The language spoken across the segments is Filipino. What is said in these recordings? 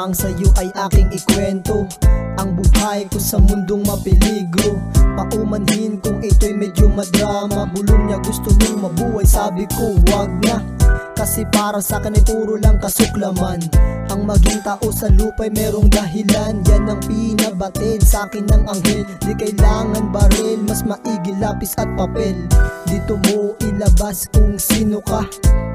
lamang sa'yo ay aking ikwento ang buhay ko sa mundong mapeligro. Paumanhin kung ito'y medyo madrama, bulong niya gusto mong mabuhay, sabi ko wag na. Kasi para sa akin ay puro lang kasuklaman. Ang maging tao sa lupa'y merong dahilan. Yan ang pinabatid sa akin ng anghel. Di kailangan baril, mas maigi lapis at papel. Dito mo ilabas kung sino ka.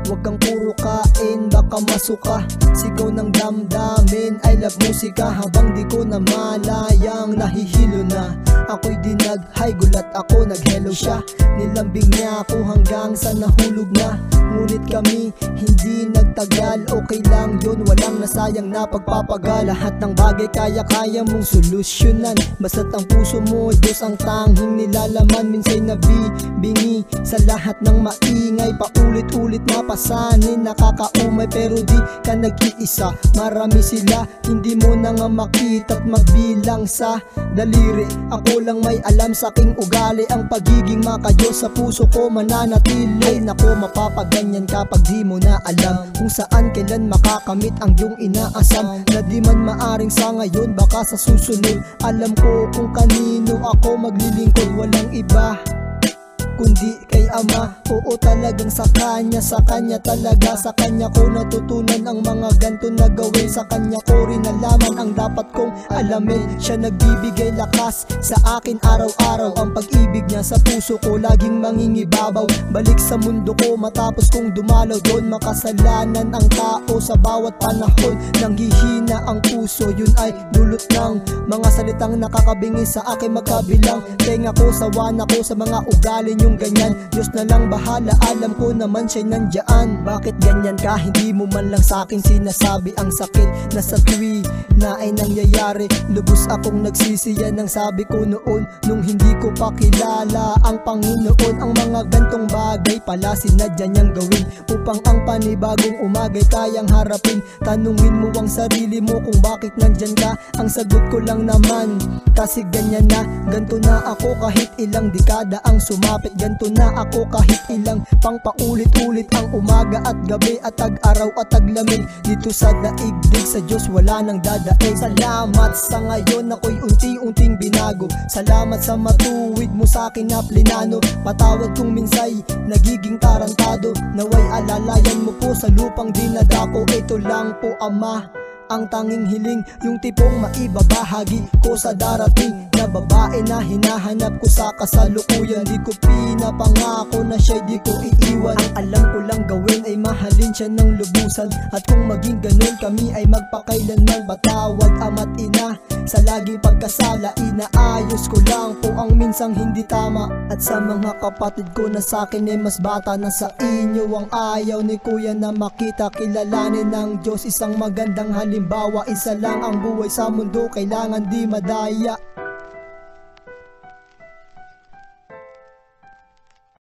Huwag kang puro kain, baka masuka. Sigaw ng damdamin, I love musika. Habang di ko na malayang nahihilo na. Ako'y dinag-hi, gulat ako, nag-hello siya. Nilambing niya ako hanggang sa nahulog na. Ngunit kami hindi nagtagal, okay lang yun, walang nasayang na pagpapagal. Lahat ng bagay kaya-kaya mong solusyonan, basta't ang puso mo, Diyos ang tanging nilalaman. Minsan nabibingi sa lahat ng maingay, paulit-ulit na pasanin, nakakaumay pero di ka nag-iisa. Marami sila, hindi mo na nga makita't magbilang sa daliri. Ako lang may alam sa aking ugali, ang pagiging makadiyos sa puso ko mananatili. Ay nako, mapapaganyan kapag di mo na alam kung saan kailan makakamit ang iyong inaasam. Na di man maaring sa ngayon, baka sa susunod. Alam ko kung kanino ako maglilingkod, walang iba kundi kay Ama. Oo talagang sa Kanya talaga. Sa Kanya ko natutunan ang mga ganto na gawin. Sa Kanya ko rin nalaman ang dapat kong alamin. Siya nagbibigay lakas sa akin araw-araw. Ang pag-ibig niya sa puso ko laging mangingibabaw. Balik sa mundo ko matapos kong dumalaw doon. Makasalanan ang tao sa bawat panahon. Nanghihina ang puso, yun ay dulot ng mga salitang nakakabingi sa akin magkabilang. Tenga ko, sawan ako sa mga ugali niyong ganyan. Diyos na lang bahala, alam ko naman siya'y nandyan. Bakit ganyan ka? Hindi mo man lang sa'kin sinasabi ang sakit na sa tuwi na ay nangyayari. Lubos akong nagsisiyan ng sabi ko noon, nung hindi ko pa kilala ang Panginoon. Ang mga gantong bagay pala sinadya niyang gawin upang ang panibagong umagay kayang harapin. Tanungin mo ang sarili mo kung bakit nandyan ka. Ang sagot ko lang naman, kasi ganyan na, ganto na ako kahit ilang dekada ang sumapit. Ganto na ako kahit ilang pang paulit-ulit ang umaga at gabi at tag-araw at taglamig. Dito sa daigdig sa Diyos wala nang dadaig. Salamat sa ngayon ako'y unti-unting binago. Salamat sa matuwid mo sa akin na plinano. Patawad kung minsay nagiging tarantado. Naway alalayan mo po sa lupang dinadako. Ito lang po Ama ang tanging hiling, yung tipong maibabahagi ko sa darating na babae na hinahanap ko sa kasalukuyan. Di ko pinapangako na siya'y di ko iiwan. Ang alam ko lang gawin ay mahalin siya ng lubusan. At kung maging ganun kami ay magpakailanman. Patawad Ama't Ina sa laging pagkasala. Inaayos ko lang po ang minsang hindi tama. At sa mga kapatid ko na sa'kin ay mas bata na sa inyo, ang ayaw ni Kuya na makita. Kilalanin ng Diyos isang magandang halimbawa. Isa lang ang buhay sa mundo, kailangan di madaya.